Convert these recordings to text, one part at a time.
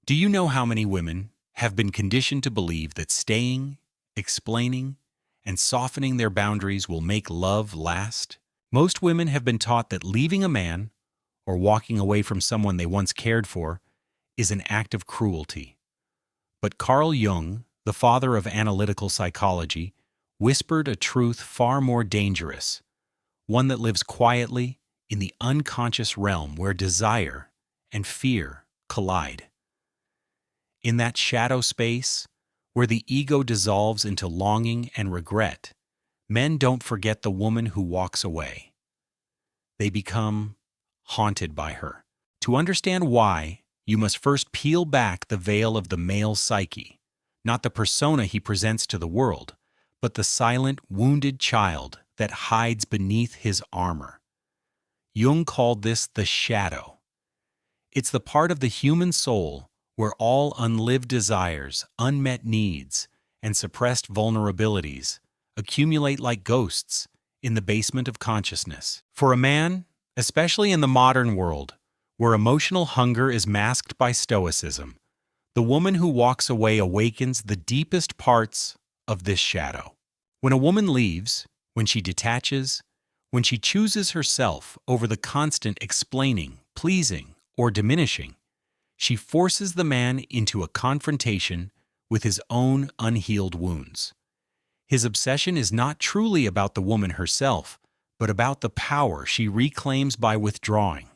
Do you know how many women have been conditioned to believe that staying, explaining, and softening their boundaries will make love last? Most women have been taught that leaving a man or walking away from someone they once cared for is an act of cruelty. But Carl Jung, the father of analytical psychology, whispered a truth far more dangerous, one that lives quietly in the unconscious realm where desire and fear collide. In that shadow space, where the ego dissolves into longing and regret, men don't forget the woman who walks away. They become haunted by her. To understand why, you must first peel back the veil of the male psyche, not the persona he presents to the world, but the silent, wounded child that hides beneath his armor. Jung called this the shadow. It's the part of the human soul where all unlived desires, unmet needs, and suppressed vulnerabilities accumulate like ghosts in the basement of consciousness. For a man, especially in the modern world, where emotional hunger is masked by stoicism, the woman who walks away awakens the deepest parts of this shadow. When a woman leaves, when she detaches, when she chooses herself over the constant explaining, pleasing, or diminishing, she forces the man into a confrontation with his own unhealed wounds. His obsession is not truly about the woman herself, but about the power she reclaims by withdrawing.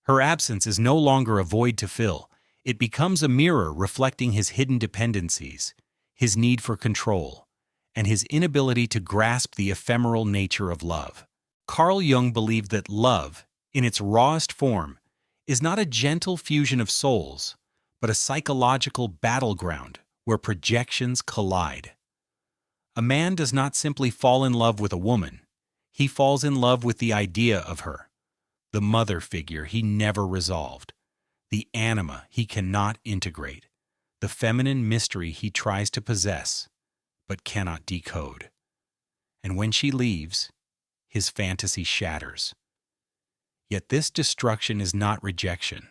Her absence is no longer a void to fill. It becomes a mirror reflecting his hidden dependencies, his need for control, and his inability to grasp the ephemeral nature of love. Carl Jung believed that love, in its rawest form, is not a gentle fusion of souls, but a psychological battleground where projections collide. A man does not simply fall in love with a woman, he falls in love with the idea of her, the mother figure he never resolved, the anima he cannot integrate, the feminine mystery he tries to possess but cannot decode. And when she leaves, his fantasy shatters. Yet this destruction is not rejection.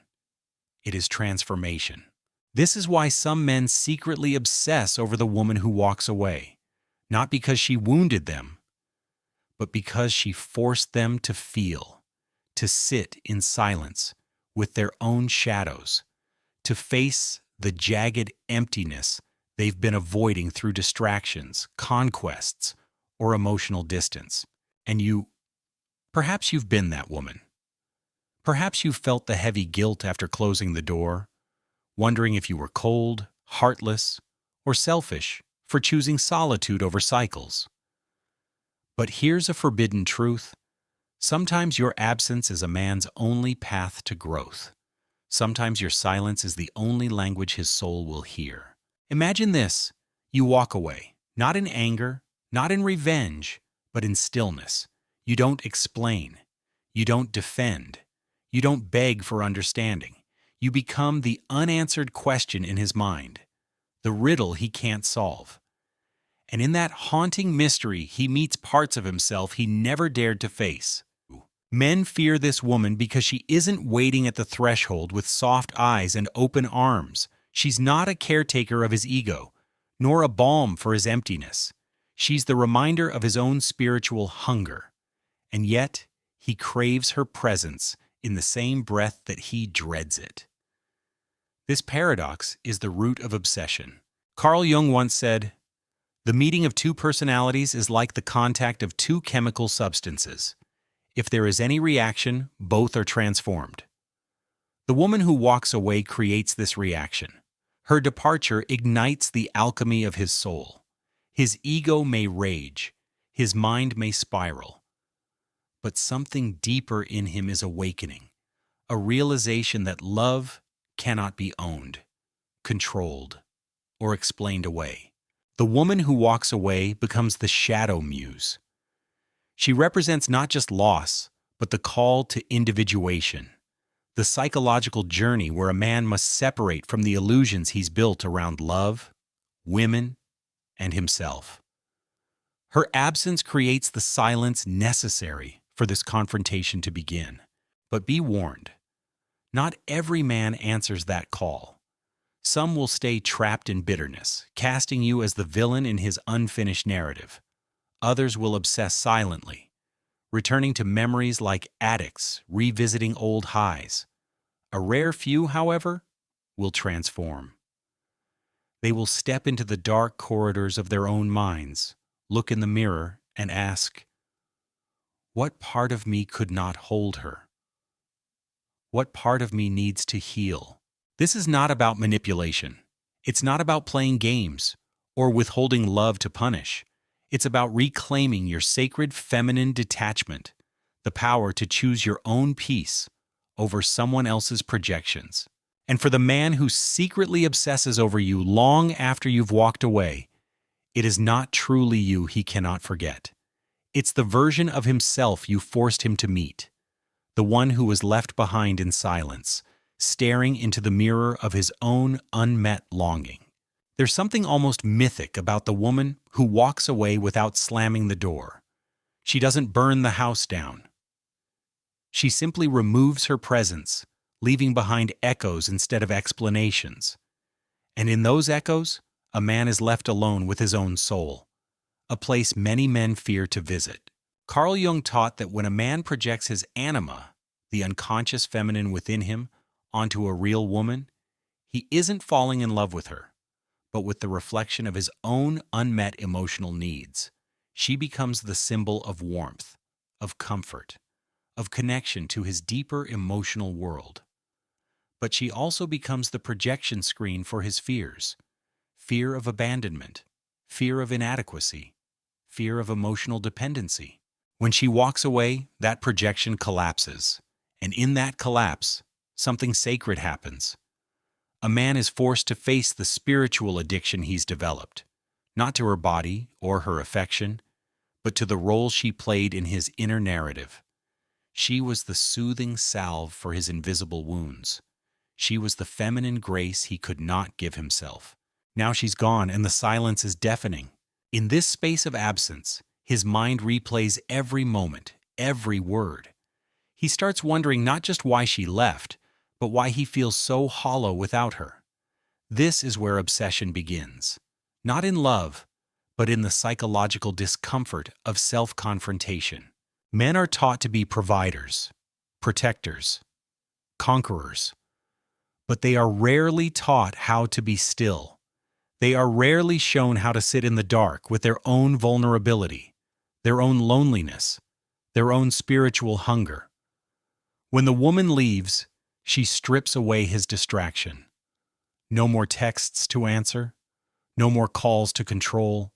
It is transformation. This is why some men secretly obsess over the woman who walks away, not because she wounded them, but because she forced them to feel, to sit in silence with their own shadows, to face the jagged emptiness they've been avoiding through distractions, conquests, or emotional distance. And perhaps you've been that woman. Perhaps you felt the heavy guilt after closing the door, wondering if you were cold, heartless, or selfish for choosing solitude over cycles. But here's a forbidden truth. Sometimes your absence is a man's only path to growth. Sometimes your silence is the only language his soul will hear. Imagine this. You walk away, not in anger, not in revenge, but in stillness. You don't explain. You don't defend. You don't beg for understanding. You become the unanswered question in his mind, the riddle he can't solve. And in that haunting mystery, he meets parts of himself he never dared to face. Men fear this woman because she isn't waiting at the threshold with soft eyes and open arms. She's not a caretaker of his ego, nor a balm for his emptiness. She's the reminder of his own spiritual hunger. And yet, he craves her presence in the same breath that he dreads it. This paradox is the root of obsession. Carl Jung once said, "The meeting of two personalities is like the contact of two chemical substances. If there is any reaction, both are transformed." The woman who walks away creates this reaction. Her departure ignites the alchemy of his soul. His ego may rage, his mind may spiral, but something deeper in him is awakening, a realization that love cannot be owned, controlled, or explained away. The woman who walks away becomes the shadow muse. She represents not just loss, but the call to individuation, the psychological journey where a man must separate from the illusions he's built around love, women, and himself. Her absence creates the silence necessary for this confrontation to begin. But be warned, not every man answers that call. Some will stay trapped in bitterness, casting you as the villain in his unfinished narrative. Others will obsess silently, returning to memories like addicts revisiting old highs. A rare few, however, will transform. They will step into the dark corridors of their own minds, look in the mirror, and ask, "What part of me could not hold her? What part of me needs to heal?" This is not about manipulation. It's not about playing games or withholding love to punish. It's about reclaiming your sacred feminine detachment, the power to choose your own peace over someone else's projections. And for the man who secretly obsesses over you long after you've walked away, it is not truly you he cannot forget. It's the version of himself you forced him to meet, the one who was left behind in silence, staring into the mirror of his own unmet longing. There's something almost mythic about the woman who walks away without slamming the door. She doesn't burn the house down. She simply removes her presence, leaving behind echoes instead of explanations. And in those echoes, a man is left alone with his own soul, a place many men fear to visit. Carl Jung taught that when a man projects his anima, the unconscious feminine within him, onto a real woman, he isn't falling in love with her, but with the reflection of his own unmet emotional needs. She becomes the symbol of warmth, of comfort, of connection to his deeper emotional world. But she also becomes the projection screen for his fears: fear of abandonment, fear of inadequacy, fear of emotional dependency. When she walks away, that projection collapses, and in that collapse, something sacred happens. A man is forced to face the spiritual addiction he's developed, not to her body or her affection, but to the role she played in his inner narrative. She was the soothing salve for his invisible wounds. She was the feminine grace he could not give himself. Now she's gone, and the silence is deafening. In this space of absence, his mind replays every moment, every word. He starts wondering not just why she left, but why he feels so hollow without her. This is where obsession begins. Not in love, but in the psychological discomfort of self-confrontation. Men are taught to be providers, protectors, conquerors, but they are rarely taught how to be still. They are rarely shown how to sit in the dark with their own vulnerability, their own loneliness, their own spiritual hunger. When the woman leaves, she strips away his distraction. No more texts to answer, no more calls to control,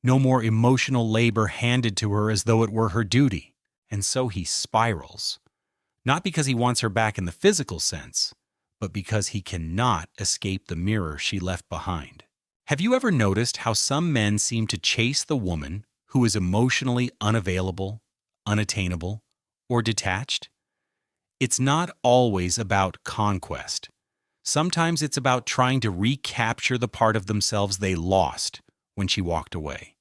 no more emotional labor handed to her as though it were her duty. And so he spirals. Not because he wants her back in the physical sense, but because he cannot escape the mirror she left behind. Have you ever noticed how some men seem to chase the woman who is emotionally unavailable, unattainable, or detached? It's not always about conquest. Sometimes it's about trying to recapture the part of themselves they lost when she walked away.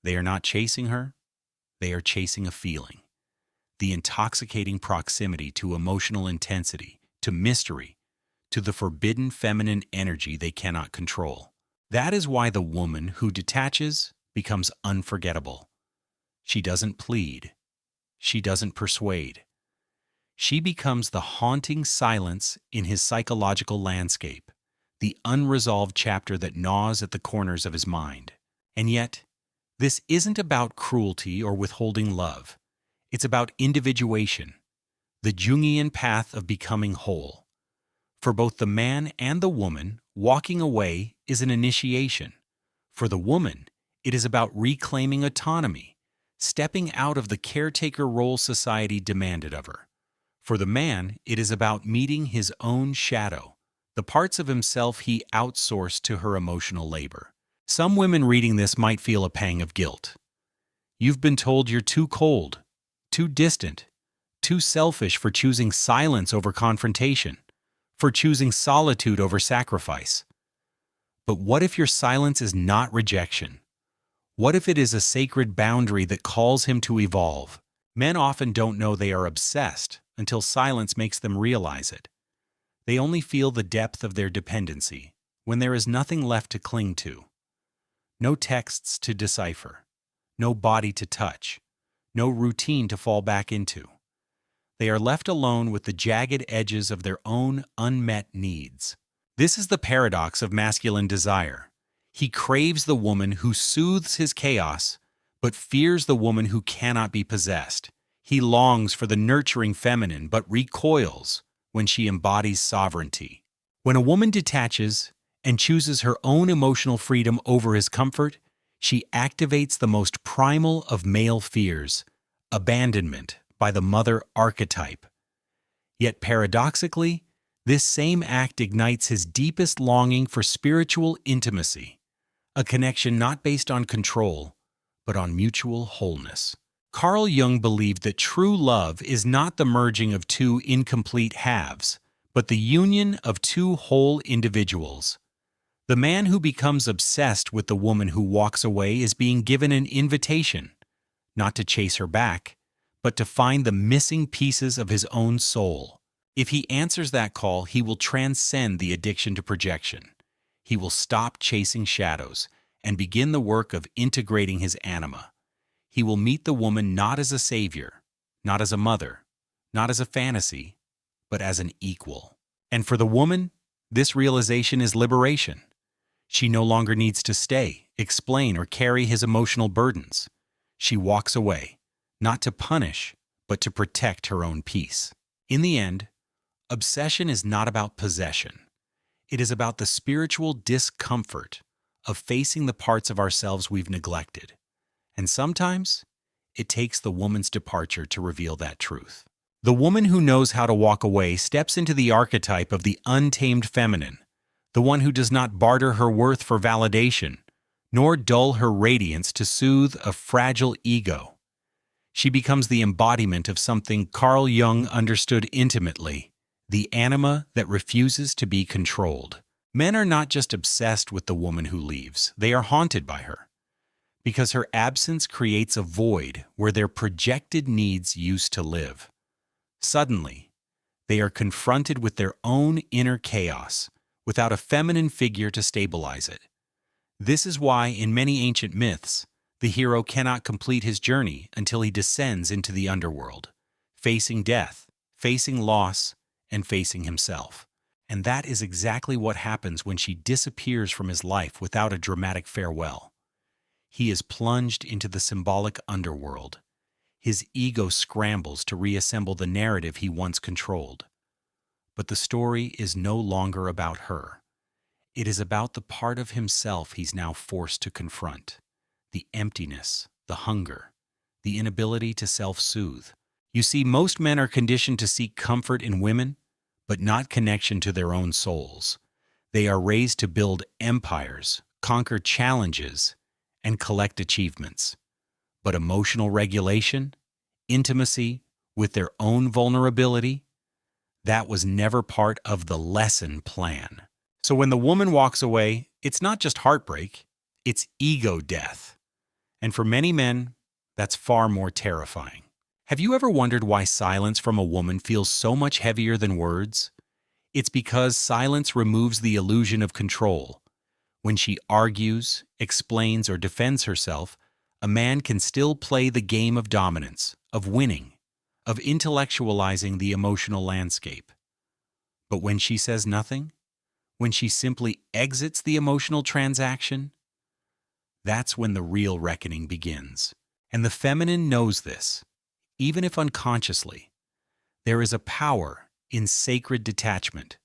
They are not chasing her, they are chasing a feeling. The intoxicating proximity to emotional intensity, to mystery, to the forbidden feminine energy they cannot control. That is why the woman who detaches becomes unforgettable. She doesn't plead. She doesn't persuade. She becomes the haunting silence in his psychological landscape, the unresolved chapter that gnaws at the corners of his mind. And yet, this isn't about cruelty or withholding love. It's about individuation, the Jungian path of becoming whole. For both the man and the woman, walking away is an initiation. For the woman, it is about reclaiming autonomy, stepping out of the caretaker role society demanded of her. For the man, it is about meeting his own shadow, the parts of himself he outsourced to her emotional labor. Some women reading this might feel a pang of guilt. You've been told you're too cold, too distant, too selfish for choosing silence over confrontation, for choosing solitude over sacrifice. But what if your silence is not rejection? What if it is a sacred boundary that calls him to evolve? Men often don't know they are obsessed until silence makes them realize it. They only feel the depth of their dependency when there is nothing left to cling to. No texts to decipher, no body to touch, no routine to fall back into. They are left alone with the jagged edges of their own unmet needs. This is the paradox of masculine desire. He craves the woman who soothes his chaos, but fears the woman who cannot be possessed. He longs for the nurturing feminine, but recoils when she embodies sovereignty. When a woman detaches and chooses her own emotional freedom over his comfort, she activates the most primal of male fears, abandonment by the mother archetype. Yet paradoxically, this same act ignites his deepest longing for spiritual intimacy, a connection not based on control, but on mutual wholeness. Carl Jung believed that true love is not the merging of two incomplete halves, but the union of two whole individuals. The man who becomes obsessed with the woman who walks away is being given an invitation, not to chase her back, but to find the missing pieces of his own soul. If he answers that call, he will transcend the addiction to projection. He will stop chasing shadows and begin the work of integrating his anima. He will meet the woman not as a savior, not as a mother, not as a fantasy, but as an equal. And for the woman, this realization is liberation. She no longer needs to stay, explain, or carry his emotional burdens. She walks away, not to punish, but to protect her own peace. In the end, obsession is not about possession. It is about the spiritual discomfort of facing the parts of ourselves we've neglected. And sometimes, it takes the woman's departure to reveal that truth. The woman who knows how to walk away steps into the archetype of the untamed feminine, the one who does not barter her worth for validation, nor dull her radiance to soothe a fragile ego. She becomes the embodiment of something Carl Jung understood intimately, the anima that refuses to be controlled. Men are not just obsessed with the woman who leaves, they are haunted by her, because her absence creates a void where their projected needs used to live. Suddenly, they are confronted with their own inner chaos, without a feminine figure to stabilize it. This is why, in many ancient myths, the hero cannot complete his journey until he descends into the underworld, facing death, facing loss, and facing himself. And that is exactly what happens when she disappears from his life without a dramatic farewell. He is plunged into the symbolic underworld. His ego scrambles to reassemble the narrative he once controlled. But the story is no longer about her. It is about the part of himself he's now forced to confront. The emptiness, the hunger, the inability to self-soothe. You see, most men are conditioned to seek comfort in women, but not connection to their own souls. They are raised to build empires, conquer challenges, and collect achievements. But emotional regulation, intimacy with their own vulnerability, that was never part of the lesson plan. So when the woman walks away, it's not just heartbreak, it's ego death. And for many men, that's far more terrifying. Have you ever wondered why silence from a woman feels so much heavier than words? It's because silence removes the illusion of control. When she argues, explains, or defends herself, a man can still play the game of dominance, of winning, of intellectualizing the emotional landscape. But when she says nothing, when she simply exits the emotional transaction, that's when the real reckoning begins. And the feminine knows this, even if unconsciously. There is a power in sacred detachment,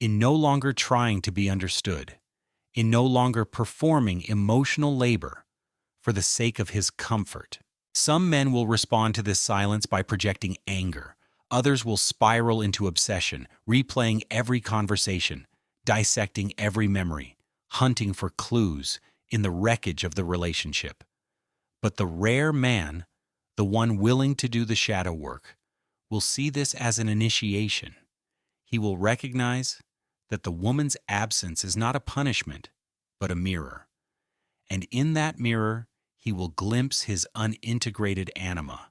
in no longer trying to be understood, in no longer performing emotional labor for the sake of his comfort. Some men will respond to this silence by projecting anger. Others will spiral into obsession, replaying every conversation, dissecting every memory, hunting for clues in the wreckage of the relationship. But the rare man, the one willing to do the shadow work, will see this as an initiation. He will recognize that the woman's absence is not a punishment, but a mirror. And in that mirror, he will glimpse his unintegrated anima,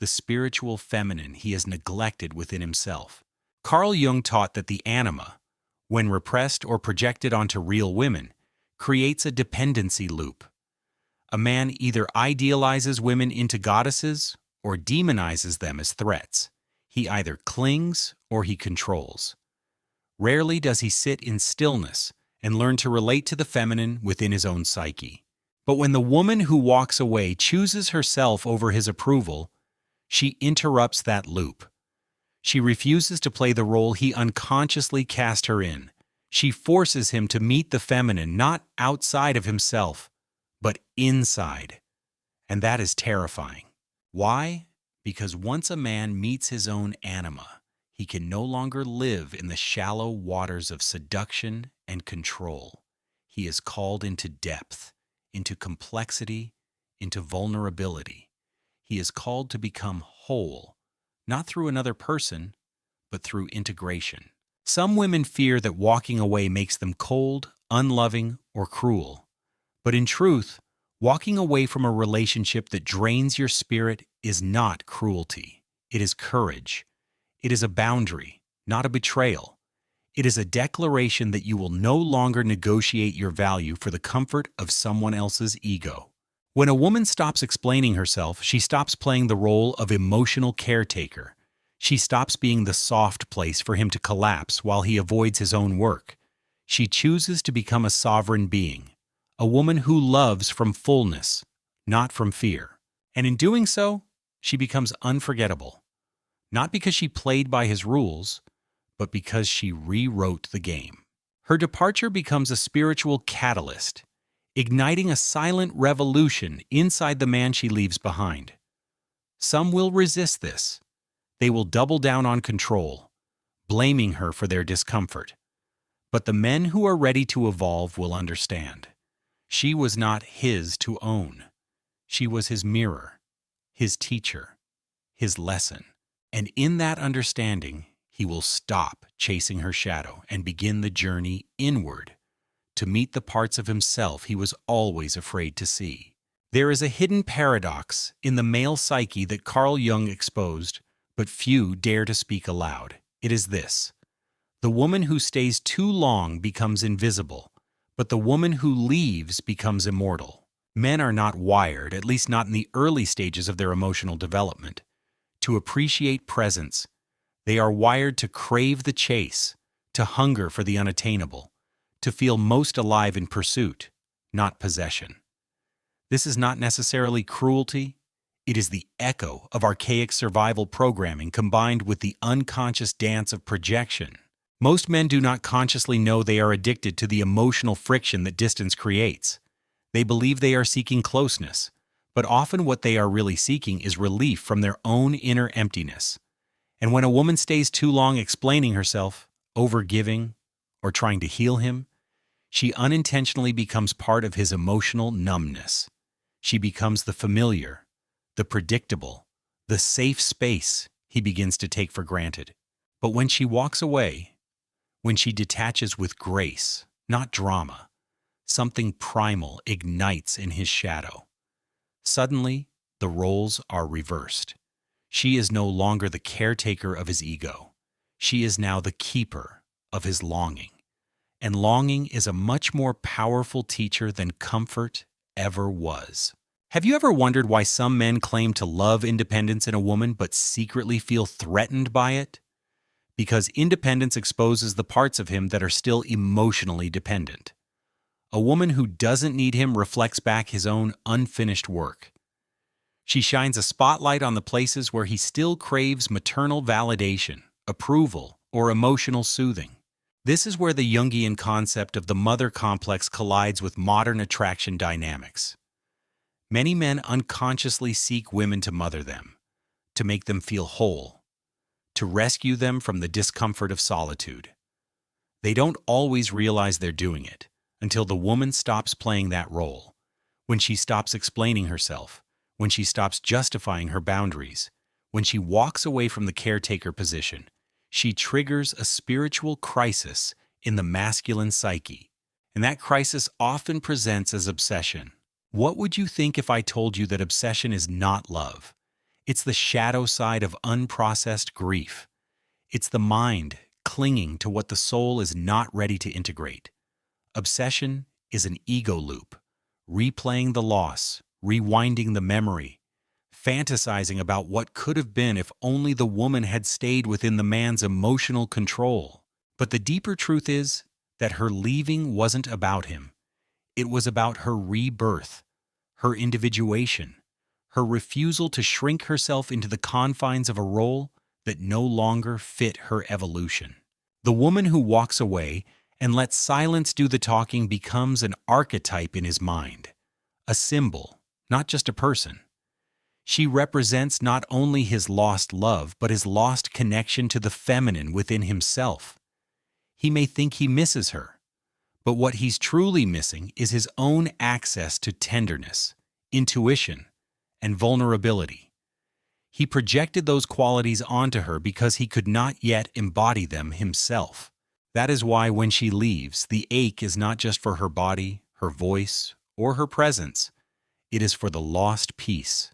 the spiritual feminine he has neglected within himself. Carl Jung taught that the anima, when repressed or projected onto real women, creates a dependency loop. A man either idealizes women into goddesses or demonizes them as threats. He either clings or he controls. Rarely does he sit in stillness and learn to relate to the feminine within his own psyche. But when the woman who walks away chooses herself over his approval, she interrupts that loop. She refuses to play the role he unconsciously cast her in. She forces him to meet the feminine not outside of himself, but inside. And that is terrifying. Why? Because once a man meets his own anima, he can no longer live in the shallow waters of seduction and control. He is called into depth, into complexity, into vulnerability. He is called to become whole, not through another person, but through integration. Some women fear that walking away makes them cold, unloving, or cruel. But in truth, walking away from a relationship that drains your spirit is not cruelty. It is courage. It is a boundary, not a betrayal. It is a declaration that you will no longer negotiate your value for the comfort of someone else's ego. When a woman stops explaining herself, she stops playing the role of emotional caretaker. She stops being the soft place for him to collapse while he avoids his own work. She chooses to become a sovereign being, a woman who loves from fullness, not from fear. And in doing so, she becomes unforgettable. Not because she played by his rules, but because she rewrote the game. Her departure becomes a spiritual catalyst, igniting a silent revolution inside the man she leaves behind. Some will resist this. They will double down on control, blaming her for their discomfort. But the men who are ready to evolve will understand. She was not his to own. She was his mirror, his teacher, his lesson. And in that understanding, he will stop chasing her shadow and begin the journey inward to meet the parts of himself he was always afraid to see. There is a hidden paradox in the male psyche that Carl Jung exposed, but few dare to speak aloud. It is this: the woman who stays too long becomes invisible, but the woman who leaves becomes immortal. Men are not wired, at least not in the early stages of their emotional development, to appreciate presence. They are wired to crave the chase, to hunger for the unattainable, to feel most alive in pursuit, not possession. This is not necessarily cruelty. It is the echo of archaic survival programming combined with the unconscious dance of projection. Most men do not consciously know they are addicted to the emotional friction that distance creates. They believe they are seeking closeness, but often what they are really seeking is relief from their own inner emptiness. And when a woman stays too long explaining herself, overgiving, or trying to heal him, she unintentionally becomes part of his emotional numbness. She becomes the familiar, the predictable, the safe space he begins to take for granted. But when she walks away, when she detaches with grace, not drama, something primal ignites in his shadow. Suddenly, the roles are reversed. She is no longer the caretaker of his ego. She is now the keeper of his longing. And longing is a much more powerful teacher than comfort ever was. Have you ever wondered why some men claim to love independence in a woman but secretly feel threatened by it? Because independence exposes the parts of him that are still emotionally dependent. A woman who doesn't need him reflects back his own unfinished work. She shines a spotlight on the places where he still craves maternal validation, approval, or emotional soothing. This is where the Jungian concept of the mother complex collides with modern attraction dynamics. Many men unconsciously seek women to mother them, to make them feel whole, to rescue them from the discomfort of solitude. They don't always realize they're doing it until the woman stops playing that role, when she stops explaining herself, when she stops justifying her boundaries, when she walks away from the caretaker position. She triggers a spiritual crisis in the masculine psyche, and that crisis often presents as obsession. What would you think if I told you that obsession is not love? It's the shadow side of unprocessed grief. It's the mind clinging to what the soul is not ready to integrate. Obsession is an ego loop, replaying the loss, rewinding the memory, fantasizing about what could have been if only the woman had stayed within the man's emotional control. But the deeper truth is that her leaving wasn't about him. It was about her rebirth, her individuation, her refusal to shrink herself into the confines of a role that no longer fit her evolution. The woman who walks away and lets silence do the talking becomes an archetype in his mind, a symbol, not just a person. She represents not only his lost love, but his lost connection to the feminine within himself. He may think he misses her, but what he's truly missing is his own access to tenderness, intuition, and vulnerability. He projected those qualities onto her because he could not yet embody them himself. That is why when she leaves, the ache is not just for her body, her voice, or her presence. It is for the lost piece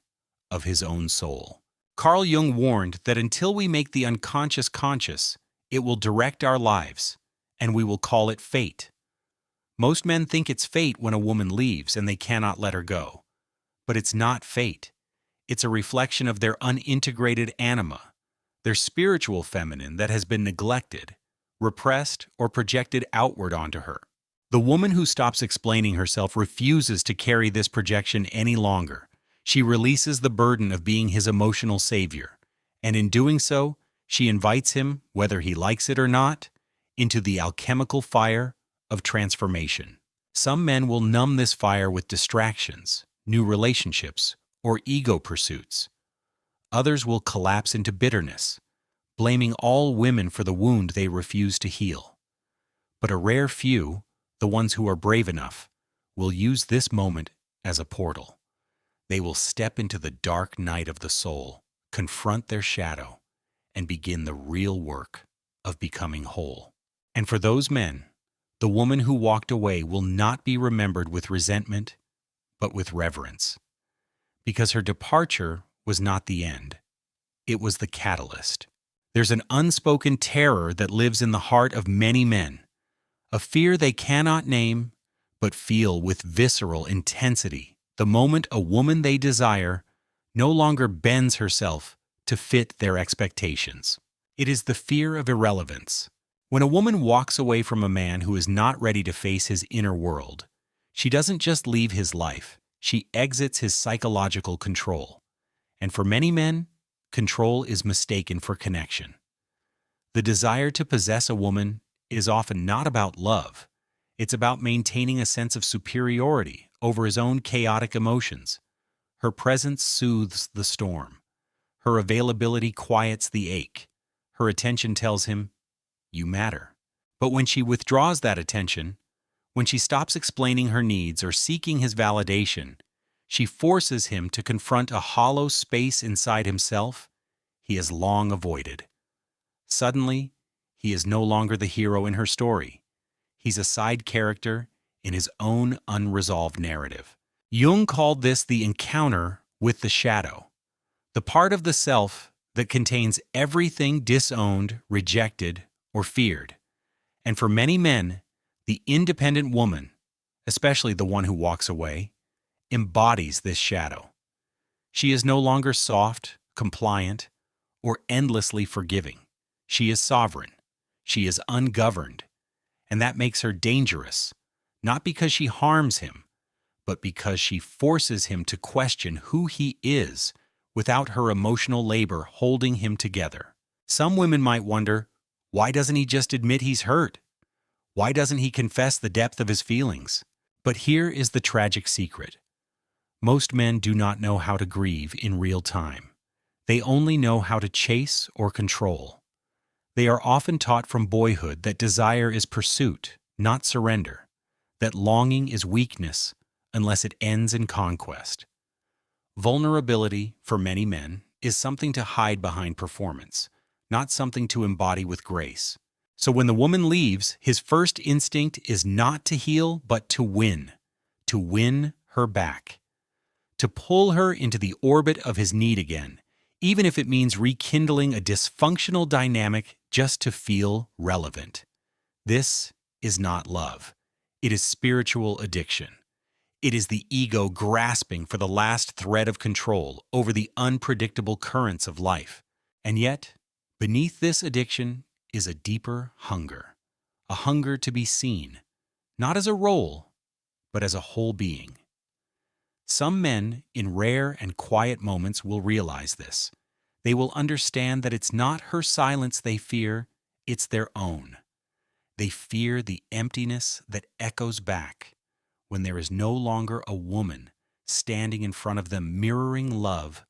of his own soul. Carl Jung warned that until we make the unconscious conscious, it will direct our lives, and we will call it fate. Most men think it's fate when a woman leaves and they cannot let her go. But it's not fate. It's a reflection of their unintegrated anima, their spiritual feminine that has been neglected, repressed, or projected outward onto her. The woman who stops explaining herself refuses to carry this projection any longer. She releases the burden of being his emotional savior, and in doing so, she invites him, whether he likes it or not, into the alchemical fire of transformation. Some men will numb this fire with distractions, new relationships, or ego pursuits. Others will collapse into bitterness, blaming all women for the wound they refuse to heal. But a rare few, the ones who are brave enough, will use this moment as a portal. They will step into the dark night of the soul, confront their shadow, and begin the real work of becoming whole. And for those men, the woman who walked away will not be remembered with resentment, but with reverence. Because her departure was not the end. It was the catalyst. There's an unspoken terror that lives in the heart of many men, a fear they cannot name, but feel with visceral intensity the moment a woman they desire no longer bends herself to fit their expectations. It is the fear of irrelevance. When a woman walks away from a man who is not ready to face his inner world, she doesn't just leave his life, she exits his psychological control. And for many men, control is mistaken for connection. The desire to possess a woman is often not about love. It's about maintaining a sense of superiority over his own chaotic emotions. Her presence soothes the storm. Her availability quiets the ache. Her attention tells him, "You matter." But when she withdraws that attention, when she stops explaining her needs or seeking his validation, she forces him to confront a hollow space inside himself he has long avoided. Suddenly, he is no longer the hero in her story. He's a side character in his own unresolved narrative. Jung called this the encounter with the shadow, the part of the self that contains everything disowned, rejected, or feared. And for many men, the independent woman, especially the one who walks away, embodies this shadow. She is no longer soft, compliant, or endlessly forgiving. She is sovereign. She is ungoverned. And that makes her dangerous, not because she harms him, but because she forces him to question who he is without her emotional labor holding him together. Some women might wonder, why doesn't he just admit he's hurt? Why doesn't he confess the depth of his feelings? But here is the tragic secret. Most men do not know how to grieve in real time. They only know how to chase or control. They are often taught from boyhood that desire is pursuit, not surrender, that longing is weakness unless it ends in conquest. Vulnerability, for many men, is something to hide behind performance, not something to embody with grace. So when the woman leaves, his first instinct is not to heal, but to win her back, to pull her into the orbit of his need again, even if it means rekindling a dysfunctional dynamic just to feel relevant. This is not love. It is spiritual addiction. It is the ego grasping for the last thread of control over the unpredictable currents of life. And yet, beneath this addiction is a deeper hunger, a hunger to be seen, not as a role, but as a whole being. Some men, in rare and quiet moments, will realize this. They will understand that it's not her silence they fear, it's their own. They fear the emptiness that echoes back when there is no longer a woman standing in front of them mirroring love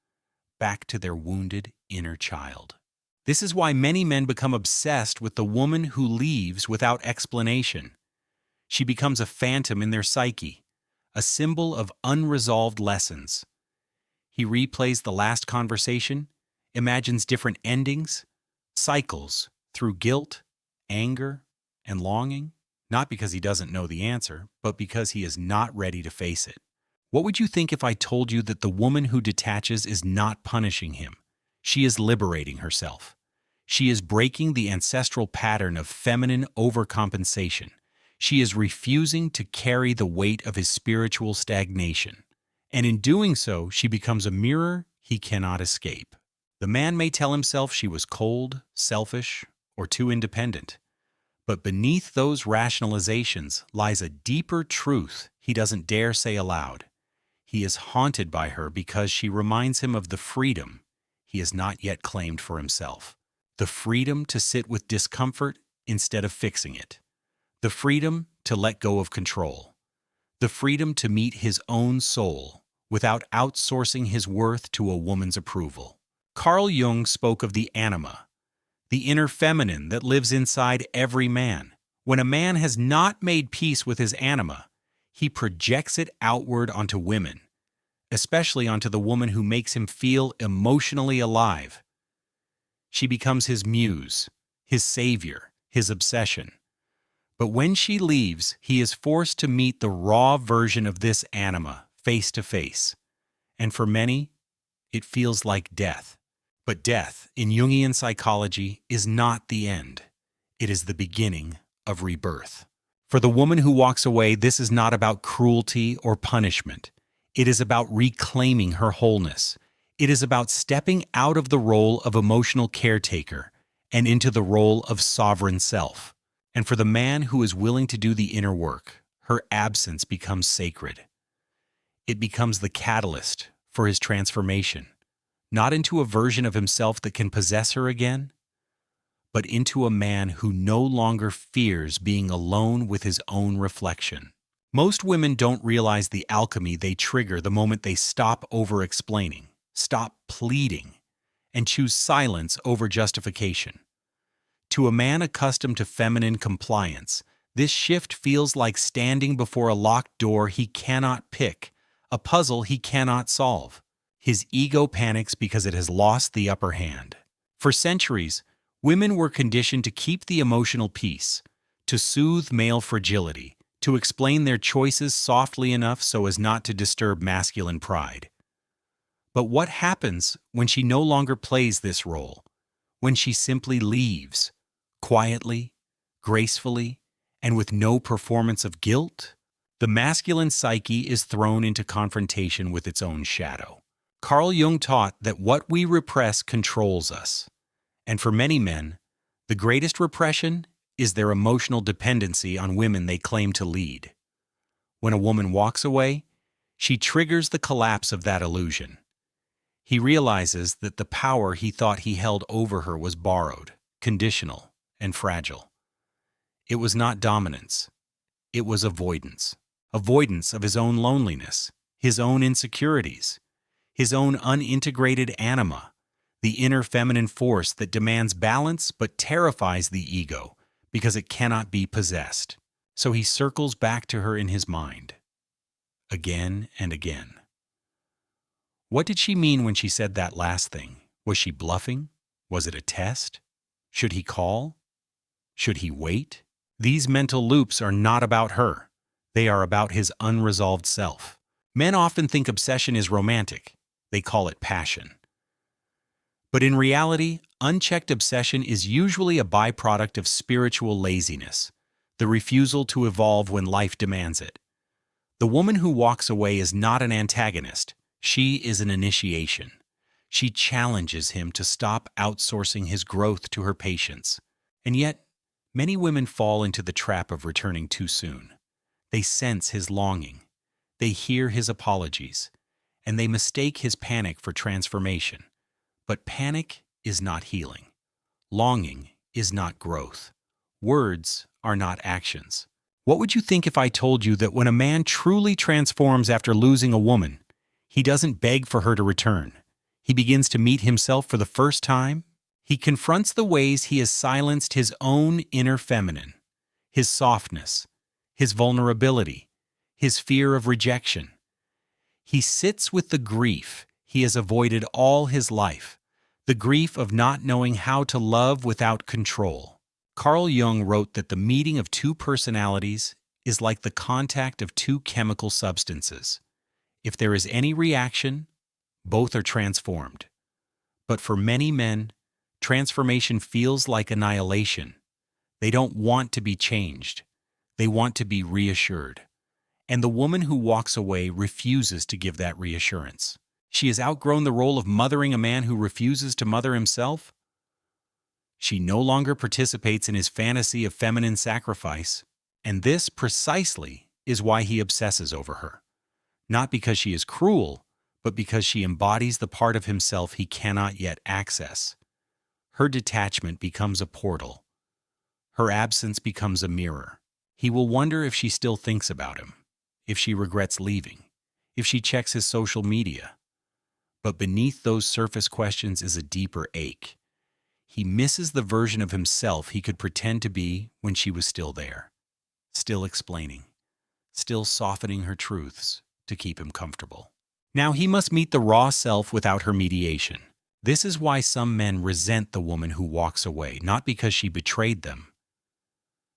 back to their wounded inner child. This is why many men become obsessed with the woman who leaves without explanation. She becomes a phantom in their psyche, a symbol of unresolved lessons. He replays the last conversation, imagines different endings, cycles through guilt, anger, and longing, not because he doesn't know the answer, but because he is not ready to face it. What would you think if I told you that the woman who detaches is not punishing him? She is liberating herself. She is breaking the ancestral pattern of feminine overcompensation. She is refusing to carry the weight of his spiritual stagnation. And in doing so, she becomes a mirror he cannot escape. The man may tell himself she was cold, selfish, or too independent. But beneath those rationalizations lies a deeper truth he doesn't dare say aloud. He is haunted by her because she reminds him of the freedom he has not yet claimed for himself. The freedom to sit with discomfort instead of fixing it. The freedom to let go of control. The freedom to meet his own soul without outsourcing his worth to a woman's approval. Carl Jung spoke of the anima, the inner feminine that lives inside every man. When a man has not made peace with his anima, he projects it outward onto women, especially onto the woman who makes him feel emotionally alive. She becomes his muse, his savior, his obsession. But when she leaves, he is forced to meet the raw version of this anima face to face. And for many, it feels like death. But death, in Jungian psychology, is not the end. It is the beginning of rebirth. For the woman who walks away, this is not about cruelty or punishment. It is about reclaiming her wholeness. It is about stepping out of the role of emotional caretaker and into the role of sovereign self. And for the man who is willing to do the inner work, her absence becomes sacred. It becomes the catalyst for his transformation, not into a version of himself that can possess her again, but into a man who no longer fears being alone with his own reflection. Most women don't realize the alchemy they trigger the moment they stop over-explaining, stop pleading, and choose silence over justification. To a man accustomed to feminine compliance, this shift feels like standing before a locked door he cannot pick, a puzzle he cannot solve. His ego panics because it has lost the upper hand. For centuries, women were conditioned to keep the emotional peace, to soothe male fragility, to explain their choices softly enough so as not to disturb masculine pride. But what happens when she no longer plays this role? When she simply leaves, quietly, gracefully, and with no performance of guilt? The masculine psyche is thrown into confrontation with its own shadow. Carl Jung taught that what we repress controls us. And for many men, the greatest repression is their emotional dependency on women they claim to lead. When a woman walks away, she triggers the collapse of that illusion. He realizes that the power he thought he held over her was borrowed, conditional, and fragile. It was not dominance. It was avoidance. Avoidance of his own loneliness, his own insecurities, his own unintegrated anima, the inner feminine force that demands balance but terrifies the ego because it cannot be possessed. So he circles back to her in his mind, again and again. What did she mean when she said that last thing? Was she bluffing? Was it a test? Should he call? Should he wait? These mental loops are not about her. They are about his unresolved self. Men often think obsession is romantic. They call it passion. But in reality, unchecked obsession is usually a byproduct of spiritual laziness, the refusal to evolve when life demands it. The woman who walks away is not an antagonist, she is an initiation. She challenges him to stop outsourcing his growth to her patience. And yet, many women fall into the trap of returning too soon. They sense his longing, they hear his apologies, and they mistake his panic for transformation. But panic is not healing. Longing is not growth. Words are not actions. What would you think if I told you that when a man truly transforms after losing a woman, he doesn't beg for her to return? He begins to meet himself for the first time. He confronts the ways he has silenced his own inner feminine, his softness, his vulnerability, his fear of rejection. He sits with the grief he has avoided all his life, the grief of not knowing how to love without control. Carl Jung wrote that the meeting of two personalities is like the contact of two chemical substances. If there is any reaction, both are transformed. But for many men, transformation feels like annihilation. They don't want to be changed. They want to be reassured. And the woman who walks away refuses to give that reassurance. She has outgrown the role of mothering a man who refuses to mother himself. She no longer participates in his fantasy of feminine sacrifice, and this precisely is why he obsesses over her. Not because she is cruel, but because she embodies the part of himself he cannot yet access. Her detachment becomes a portal. Her absence becomes a mirror. He will wonder if she still thinks about him, if she regrets leaving, if she checks his social media. But beneath those surface questions is a deeper ache. He misses the version of himself he could pretend to be when she was still there, still explaining, still softening her truths to keep him comfortable. Now he must meet the raw self without her mediation. This is why some men resent the woman who walks away, not because she betrayed them,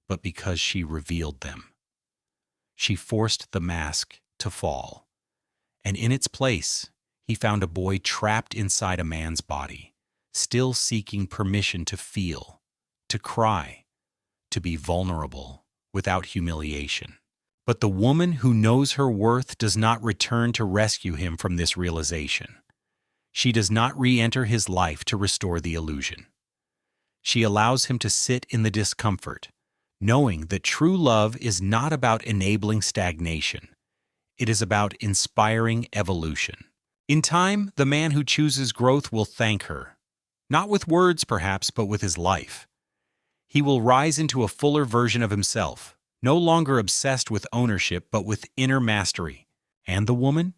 but because she revealed them. She forced the mask to fall, and in its place, he found a boy trapped inside a man's body, still seeking permission to feel, to cry, to be vulnerable without humiliation. But the woman who knows her worth does not return to rescue him from this realization. She does not re-enter his life to restore the illusion. She allows him to sit in the discomfort, knowing that true love is not about enabling stagnation. It is about inspiring evolution. In time, the man who chooses growth will thank her, not with words perhaps, but with his life. He will rise into a fuller version of himself, no longer obsessed with ownership, but with inner mastery. And the woman?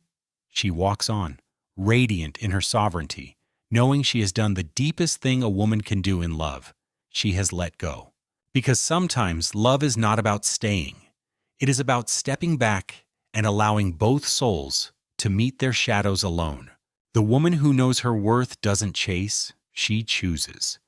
She walks on, radiant in her sovereignty, knowing she has done the deepest thing a woman can do in love. She has let go. Because sometimes love is not about staying. It is about stepping back and allowing both souls to meet their shadows alone. The woman who knows her worth doesn't chase, she chooses.